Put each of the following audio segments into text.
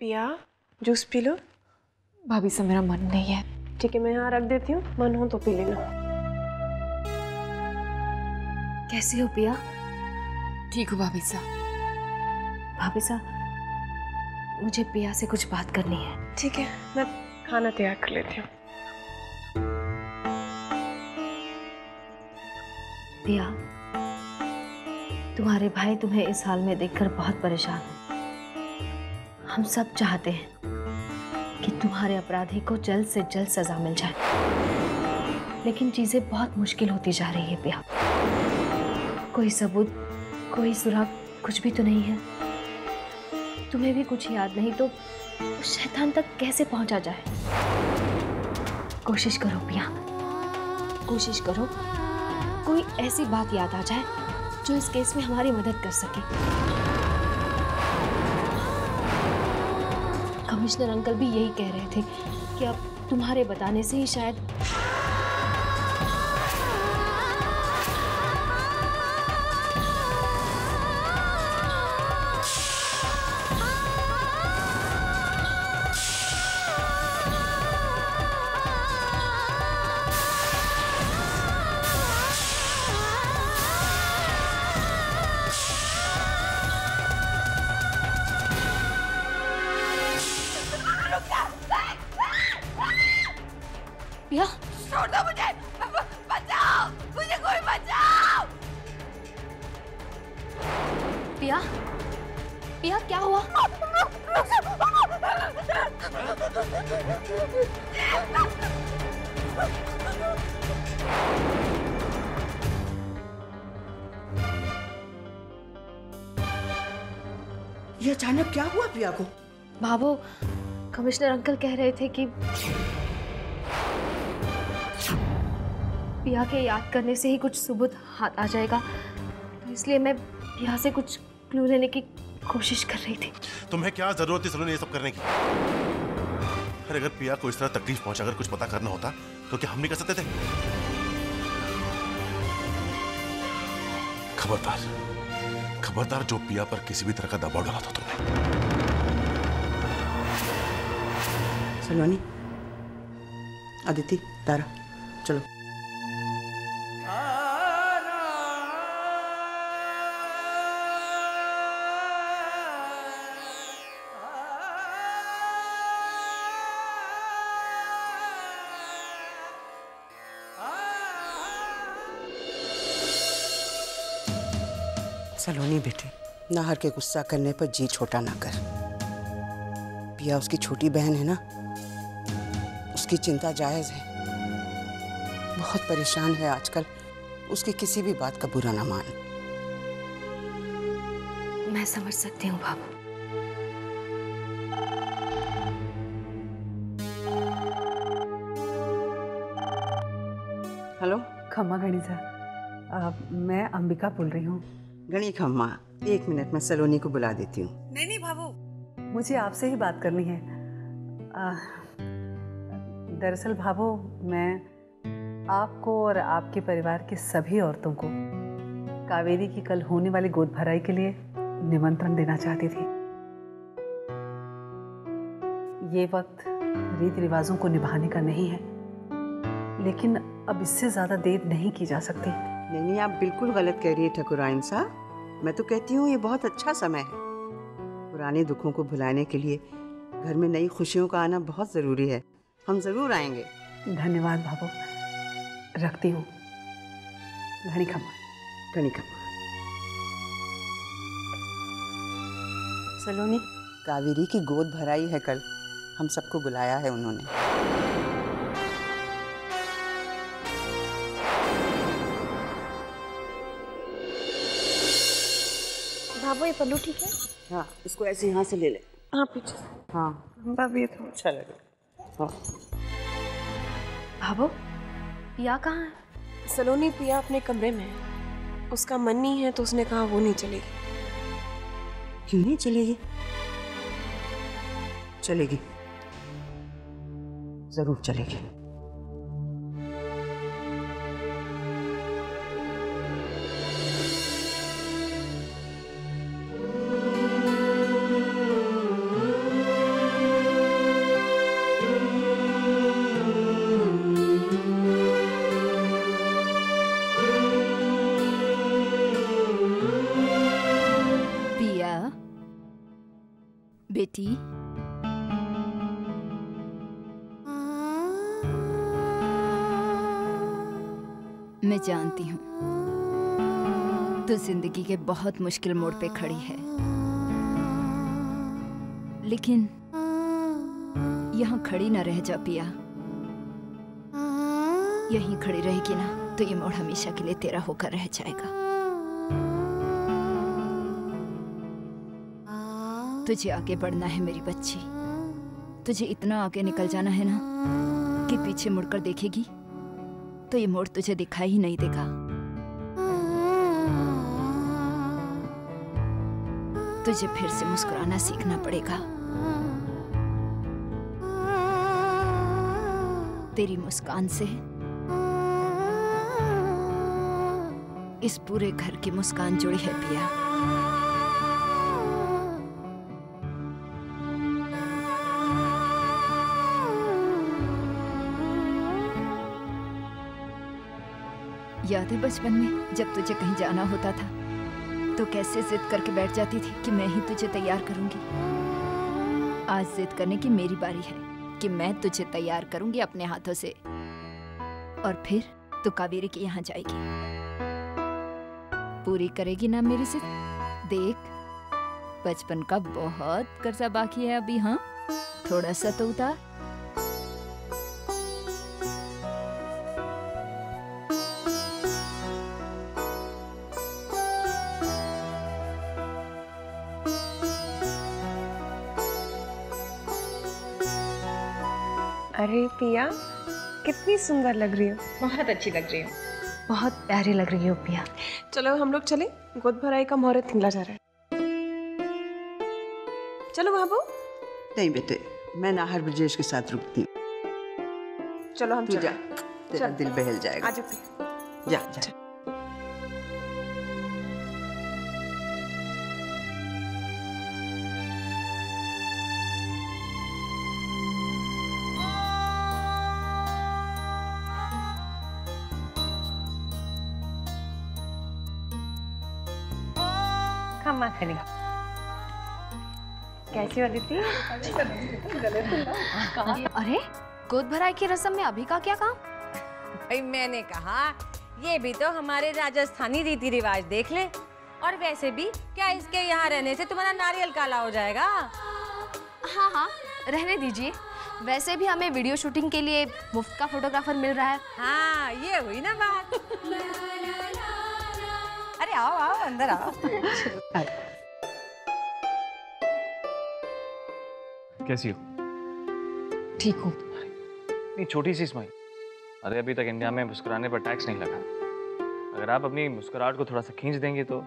पिया, juice P low. भाभी से मेरा मन नहीं है। ठीक है, मैं यहाँ रख देती हूँ, मन हो तो पी लेना। कैसी हो पिया? ठीक हो भाभी साहब? भाभी साहब, मुझे पिया से कुछ बात करनी है। ठीक है, मैं खाना तैयार कर लेती हूँ। पिया, तुम्हारे भाई तुम्हें इस हाल में देखकर बहुत परेशान हैं। हम सब चाहते हैं कि तुम्हारे अपराधी को जल्द से जल्द सजा मिल जाए, लेकिन चीजें बहुत मुश्किल होती जा रही है पिया। कोई सबूत, कोई सुराग, कुछ भी तो नहीं है। तुम्हें भी कुछ याद नहीं तो उस शैतान तक कैसे पहुंचा जाए? कोशिश करो पिया, कोशिश करो कोई ऐसी बात याद आ जाए जो इस केस में हमारी मदद कर सके। कमिश्नर अंकल भी यही कह रहे थे कि अब तुम्हारे बताने से ही शायद पिया, छोड़ दो मुझे, बचाओ मुझे, कोई बचाओ। पिया, पिया क्या हुआ? ये अचानक क्या हुआ पिया को? भाभो, कमिश्नर अंकल कह रहे थे कि पिया के याद करने से ही कुछ सबूत हाथ आ जाएगा, तो इसलिए मैं पिया से कुछ क्लू लेने की कोशिश कर रही थी। तुम्हें क्या जरूरत थी सलोनी ये सब करने की? अरे अगर पिया को इस तरह तकलीफ पहुंचाकर कुछ पता करना होता तो क्या हम नहीं कर सकते थे? खबरदार, खबरदार जो पिया पर किसी भी तरह का दबाव डाला था तुमने। सलोनी, अदिति, तारा, चलो। सलोनी बेटे, नाहर के गुस्सा करने पर जी छोटा ना कर। पिया उसकी छोटी बहन है ना, उसकी चिंता जायज है। बहुत परेशान है आजकल, उसकी किसी भी बात का बुरा ना मान। मैं समझ सकती हूँ बाबू। हेलो, खम्मा घड़ी सर, मैं अंबिका बोल रही हूँ। घड़ी खम्मा, 1 मिनट में सलोनी को बुला देती हूँ। नहीं भाभू, मुझे आपसे ही बात करनी है। दरअसल भाभू, मैं आपको और आपके परिवार के सभी औरतों को कावेरी की कल होने वाली गोद भराई के लिए निमंत्रण देना चाहती थी। ये वक्त रीति रिवाजों को निभाने का नहीं है, लेकिन अब इससे ज्यादा देर नहीं की जा सकती। नहीं, आप बिल्कुल गलत कह रही है ठकुराइन साहब। मैं तो कहती हूँ ये बहुत अच्छा समय है। पुराने दुखों को भुलाने के लिए घर में नई खुशियों का आना बहुत जरूरी है। हम जरूर आएंगे। धन्यवाद भाभू, रखती हूँ। घड़ी खम्मा। घड़ी खम्मा। सलोनी, कावेरी की गोद भराई है कल, हम सबको बुलाया है उन्होंने। बाबू ये पल्लू ठीक है? हाँ, इसको ऐसे यहाँ से ले ले। हाँ पीछे। हाँ बाबू ये तो अच्छा लगेगा। हाँ। भाभो, पिया कहाँ है? सलोनी, पिया अपने कमरे में है। उसका मन नहीं है तो उसने कहा वो नहीं चलेगी। क्यों नहीं चलेगी? चलेगी, जरूर चलेगी। बेटी, मैं जानती हूँ तू जिंदगी के बहुत मुश्किल मोड़ पे खड़ी है, लेकिन यहाँ खड़ी ना रह जा पिया। यहीं खड़ी रहेगी ना तो ये मोड़ हमेशा के लिए तेरा होकर रह जाएगा। तुझे आगे बढ़ना है मेरी बच्ची। तुझे इतना आगे निकल जाना है ना कि पीछे मुड़कर देखेगी तो ये मोड़ तुझे दिखाई ही नहीं देगा। तुझे फिर से मुस्कुराना सीखना पड़ेगा। तेरी मुस्कान से इस पूरे घर की मुस्कान जुड़ी है पिया। याद है बचपन में जब तुझे कहीं जाना होता था तो कैसे जिद करके बैठ जाती थी कि मैं ही तुझे तैयार करूंगी। आज जिद करने की मेरी बारी है कि मैं तुझे तैयार करूंगी अपने हाथों से, और फिर तू कावेरी के यहाँ जाएगी। पूरी करेगी ना मेरी जिद? देख, बचपन का बहुत कर्जा बाकी है अभी। हाँ, थोड़ा सा तो उतार। अरे पिया, कितनी सुंदर लग रही हो। बहुत अच्छी लग रही हो, बहुत प्यारी लग रही हो पिया। चलो हम लोग चले, गोद भराई का मुहूर्त निकला जा रहा है। चलो बाबू। नहीं बेटे, मैं नाहर ब्रजेश के साथ रुकती हूँ। चलो हम तू जा, तेरा चल। दिल बहल जाएगा। आजा पिया। जा जा। खम्मा खड़ी। कैसी हो दीदी? अरे, गोद भराई की रस्म में अभी का क्या काम? भाई मैंने कहा ये भी तो हमारे राजस्थानी रीति रिवाज देख ले। और वैसे भी क्या इसके यहाँ रहने से तुम्हारा नारियल काला हो जाएगा? हाँ हाँ, रहने दीजिए। वैसे भी हमें वीडियो शूटिंग के लिए मुफ्त का फोटोग्राफर मिल रहा है। हाँ, ये हुई ना बात। अरे आओ आओ, अंदर आओ। कैसी हो? ठीक हूँ। इतनी छोटी सी स्माइल। अरे अभी तक इंडिया में मुस्कुराने पर टैक्स नहीं लगा। अगर आप अपनी मुस्कुराहट को थोड़ा सा खींच देंगे तो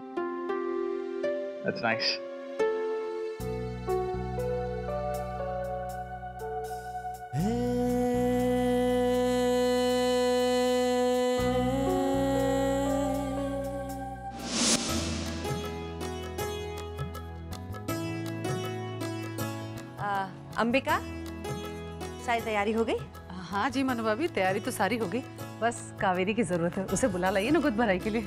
दैट्स नाइस। अंबिका, सारी तैयारी हो गई? हाँ जी मनु भाभी, तैयारी तो सारी हो गई। बस कावेरी की जरूरत है, उसे बुला लाइए ना गोद भराई के लिए।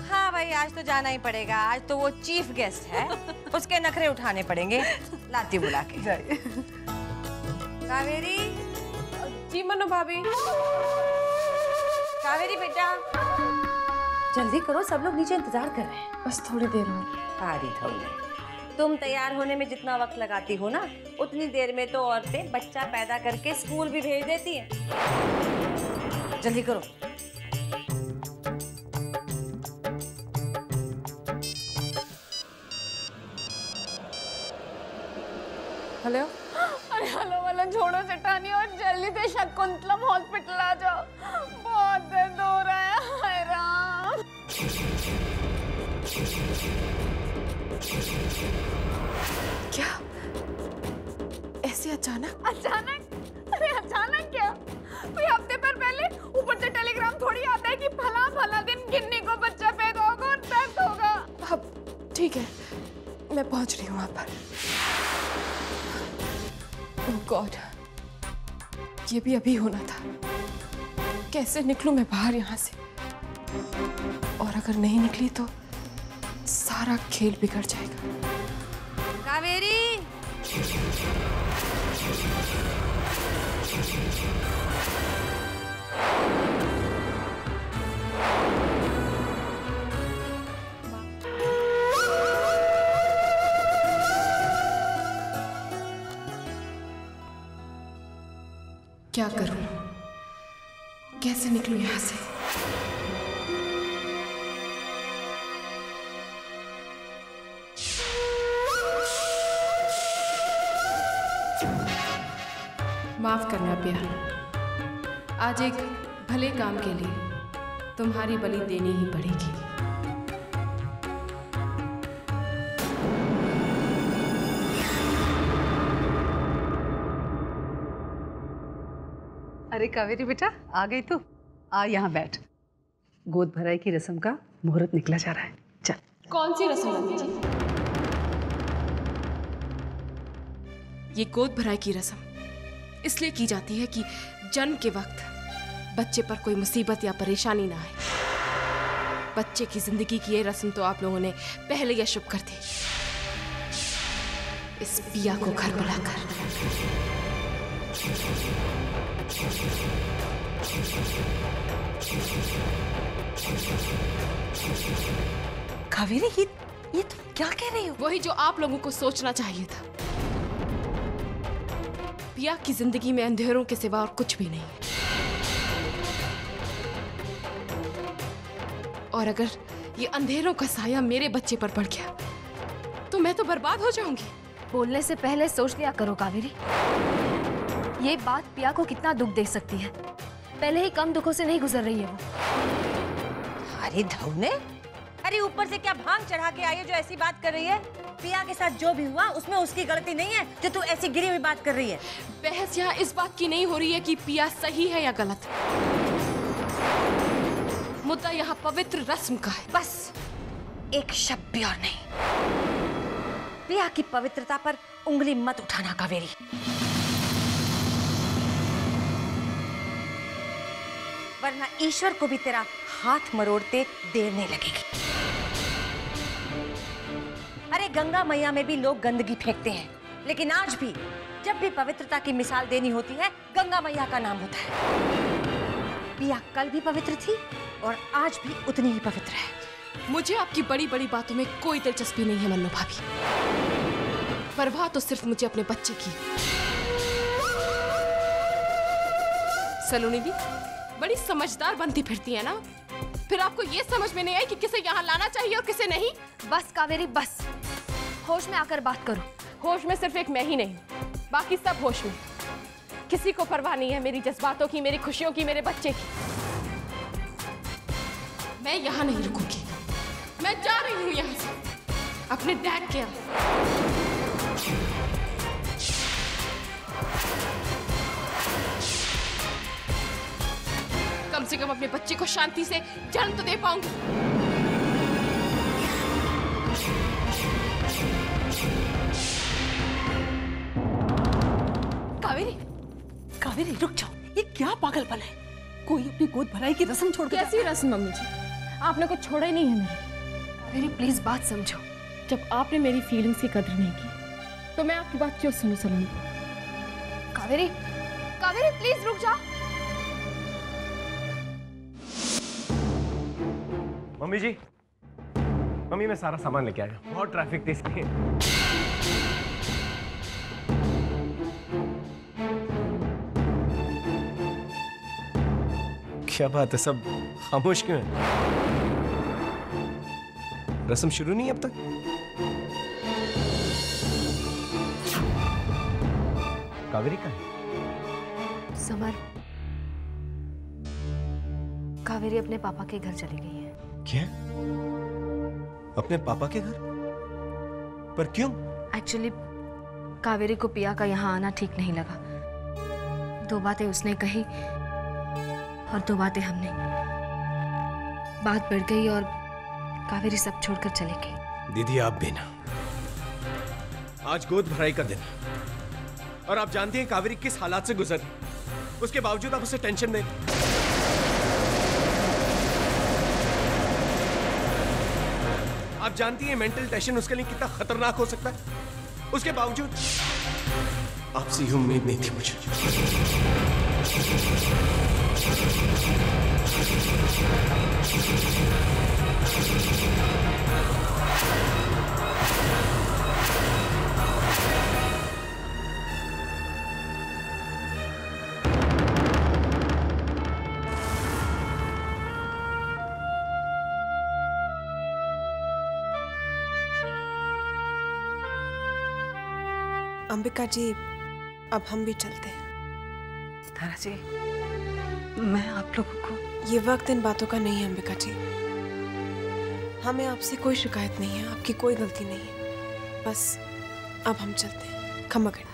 हाँ भाई, आज तो जाना ही पड़ेगा। आज तो वो चीफ गेस्ट है, उसके नखरे उठाने पड़ेंगे। लाती बुला के। जाइए। कावेरी। जी मनु भाभी। कावेरी बेटा, जल्दी करो, सब लोग नीचे इंतजार कर रहे हैं। बस थोड़ी देर और। सारी थोड़ी। तुम तैयार होने में जितना वक्त लगाती हो ना, उतनी देर में तो औरतें बच्चा पैदा करके स्कूल भी भेज देती हैं। जल्दी करो। हेलो। अरे हेलो वाला छोड़ो सेठानी और जल्दी से शकुंतलम हॉस्पिटल आ जाओ। बहुत दर्द हो रहा है। हाय राम। क्या ऐसे अचानक? अचानक? अरे अचानक क्या? कोई हफ्ते पर पहले ऊपर से टेलीग्राम थोड़ी आता है कि फला फला दिन गिन्नी को बच्चा पैदा होगा और दर्द होगा। अब ठीक है, मैं पहुंच रही हूँ वहां पर। ओह गॉड, ये भी अभी होना था। कैसे निकलूं मैं बाहर यहाँ से? और अगर नहीं निकली तो सारा खेल बिगड़ जाएगा। कावेरी, क्या करूं? कैसे निकलूं यहां से? माफ करना पिया, आज एक भले काम के लिए तुम्हारी बलि देनी ही पड़ेगी। अरे कावेरी बेटा, आ गई तू? आ यहाँ बैठ। गोद भराई की रस्म का मुहूर्त निकला जा रहा है, चल। कौन सी रस्म मम्मी जी? ये गोद भराई की रस्म इसलिए की जाती है कि जन्म के वक्त बच्चे पर कोई मुसीबत या परेशानी ना आए। बच्चे की जिंदगी की ये रस्म तो आप लोगों ने पहले ही अशुभ कर दी। इस पिया को घर बुलाकर। कावेरी, ये तुम क्या कह रही हो? वही जो आप लोगों को सोचना चाहिए था। पिया की जिंदगी में अंधेरों के सिवा और कुछ भी नहीं है। और अगर ये अंधेरों का साया मेरे बच्चे पर पड़ गया तो मैं तो बर्बाद हो जाऊंगी। बोलने से पहले सोच लिया करो कावेरी, ये बात पिया को कितना दुख दे सकती है। पहले ही कम दुखों से नहीं गुजर रही है वो। अरे धौने, अरे ऊपर से क्या भांग चढ़ा के आई है जो ऐसी बात कर रही है? पिया के साथ जो भी हुआ उसमें उसकी गलती नहीं है जो तू ऐसी गिरी हुई बात कर रही है। बहस यहाँ इस बात की नहीं हो रही है कि पिया सही है या गलत। मुद्दा यहाँ पवित्र रस्म का है। बस एक शब्द भी और नहीं। पिया की पवित्रता पर उंगली मत उठाना कावेरी। वरना ईश्वर को भी तेरा हाथ मरोड़ते देर नहीं लगेगी। अरे गंगा मैया में भी लोग गंदगी फेंकते हैं, लेकिन आज भी जब भी पवित्रता की मिसाल देनी होती है गंगा मैया का नाम होता है। पिया कल भी पवित्र थी और आज भी उतनी ही पवित्र है। मुझे आपकी बड़ी बड़ी बातों में कोई दिलचस्पी नहीं है मन्नू भाभी। परवाह तो सिर्फ मुझे अपने बच्चे की। सलोनी भी बड़ी समझदार बनती फिरती है ना, फिर आपको ये समझ में नहीं आई कि किसे यहाँ लाना चाहिए और किसे नहीं? बस कावेरी बस, होश में आकर बात करो। होश में सिर्फ एक मैं ही नहीं, बाकी सब होश में। किसी को परवाह नहीं है मेरी जज्बातों की, मेरी खुशियों की, मेरे बच्चे की। मैं यहाँ नहीं रुकूंगी, मैं जा रही हूँ यहाँ से अपने डैड के यहाँ। कम से कम अपने बच्चे को शांति से जन्म तो दे पाऊंगी। कावेरी, कावेरी रुक जाओ, ये क्या पागलपन है? कोई अपनी गोद भराई की रस्म छोड़ के कैसी रस्म मम्मी जी? आपने कुछ छोड़ा ही नहीं है मेरी। कावेरी प्लीज बात समझो। जब आपने मेरी फीलिंग्स की कदर नहीं की तो मैं आपकी बात क्यों सुनूं सलोनी? कावेरी, कावेरी प्लीज रुक जा। मम्मी जी, मम्मी मैं सारा सामान लेके आया, बहुत ट्रैफिक थी इसलिए। क्या बात है, सब खामोश क्यों है? रस्म शुरू नहीं अब तक? कावेरी का है? समर, कावेरी अपने पापा के घर चली गई है। क्या? अपने पापा के घर? पर क्यों? एक्चुअली कावेरी को पिया का यहाँ आना ठीक नहीं लगा। दो बातें उसने कही और दो बातें हमने। बात बढ़ गई और कावेरी सब छोड़कर चली गई। दीदी आप भी ना, आज गोद भराई का दिन और आप जानती हैं कावेरी किस हालात से गुजरी, उसके बावजूद आप उसे टेंशन दें। आप जानती हैं मेंटल टेंशन उसके लिए कितना खतरनाक हो सकता है, उसके बावजूद आपसे ये उम्मीद नहीं थी मुझे। अंबिका जी, अब हम भी चलते हैं। तारा जी, मैं आप लोगों को ये वक्त इन बातों का नहीं है अंबिका जी। हमें आपसे कोई शिकायत नहीं है, आपकी कोई गलती नहीं है। बस अब हम चलते हैं। खम्मा करेगा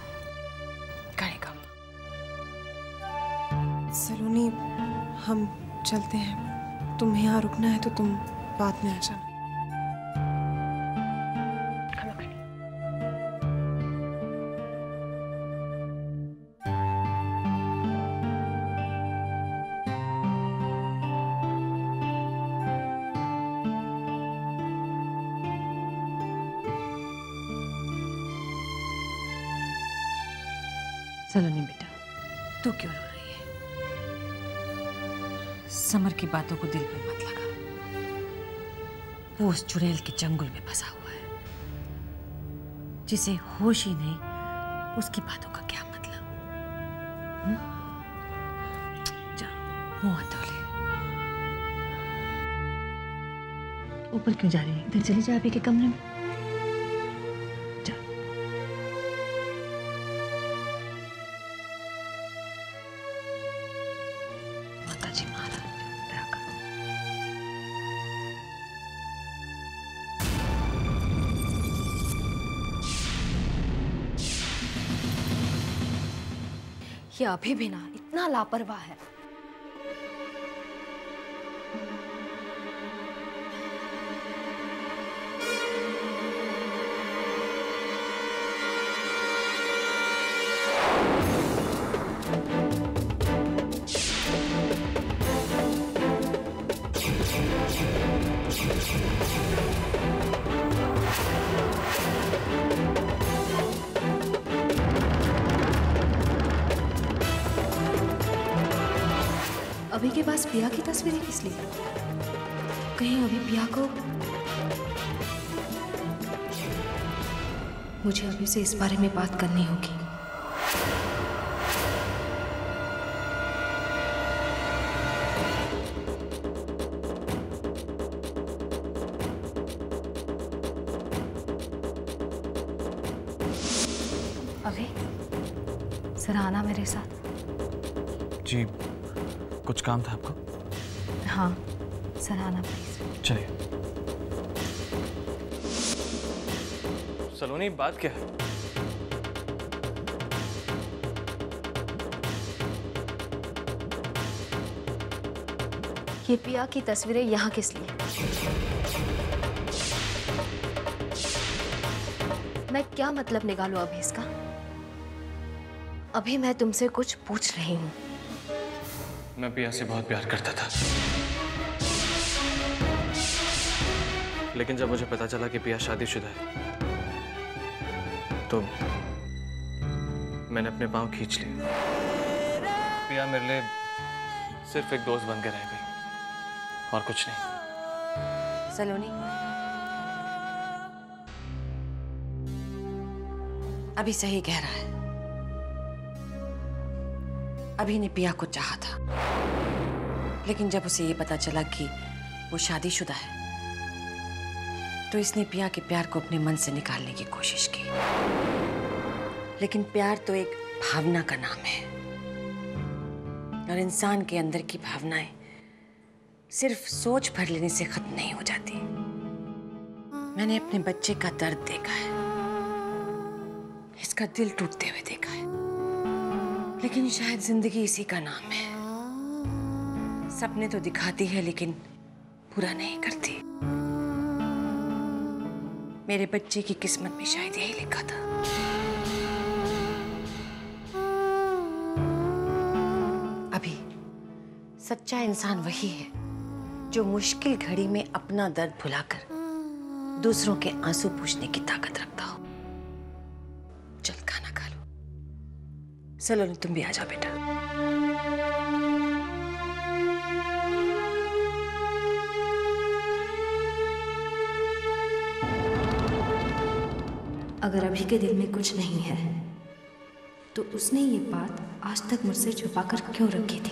सलोनी, हम चलते हैं। तुम्हें यहाँ रुकना है तो तुम बाद में आ जाना। सलोनी बेटा, तू क्यों रो रही है? समर की बातों को दिल पे मत लगा। वो उस चुड़ैल के चंगुल में फंसा हुआ है। जिसे होश ही नहीं, उसकी बातों का क्या मतलब? जा, मुंह धो ले। ऊपर क्यों जा रही है? इधर चली जा अभी के कमरे में। ये अभी भी ना इतना लापरवाह है। अभी के पास पिया की तस्वीरें किस लिए? कहीं अभी पिया को? मुझे अभी से इस बारे में बात करनी होगी। अभी जरा आना मेरे साथ। जी, कुछ काम था आपको? हाँ, सराहना प्लीज। चलिए। सलोनी, बात क्या है? ये पिया की तस्वीरें यहाँ किस लिए? मैं क्या मतलब निकालूं अभी इसका? अभी मैं तुमसे कुछ पूछ रही हूँ। मैं पिया से बहुत प्यार करता था, लेकिन जब मुझे पता चला कि पिया शादीशुदा है तो मैंने अपने पांव खींच लिए। पिया मेरे लिए सिर्फ एक दोस्त बन के रह गई और कुछ नहीं। सलोनी, अभी सही कह रहा है। अभी ने पिया को चाहा था, लेकिन जब उसे ये पता चला कि वो शादीशुदा है तो इसने पिया के प्यार को अपने मन से निकालने की कोशिश की। लेकिन प्यार तो एक भावना का नाम है, और इंसान के अंदर की भावनाएं सिर्फ सोच भर लेने से खत्म नहीं हो जाती। मैंने अपने बच्चे का दर्द देखा है, इसका दिल टूटते हुए देखा है, लेकिन शायद जिंदगी इसी का नाम है। सपने तो दिखाती है लेकिन पूरा नहीं करती। मेरे बच्चे की किस्मत में शायद यही लिखा था। अभी सच्चा इंसान वही है जो मुश्किल घड़ी में अपना दर्द भुलाकर दूसरों के आंसू पूछने की ताकत रखता हो। चल खाना खा लो। सलोनी, तुम भी आ जाओ बेटा। अगर अभी के दिल में कुछ नहीं है तो उसने ये बात आज तक मुझसे छुपाकर क्यों रखी थी?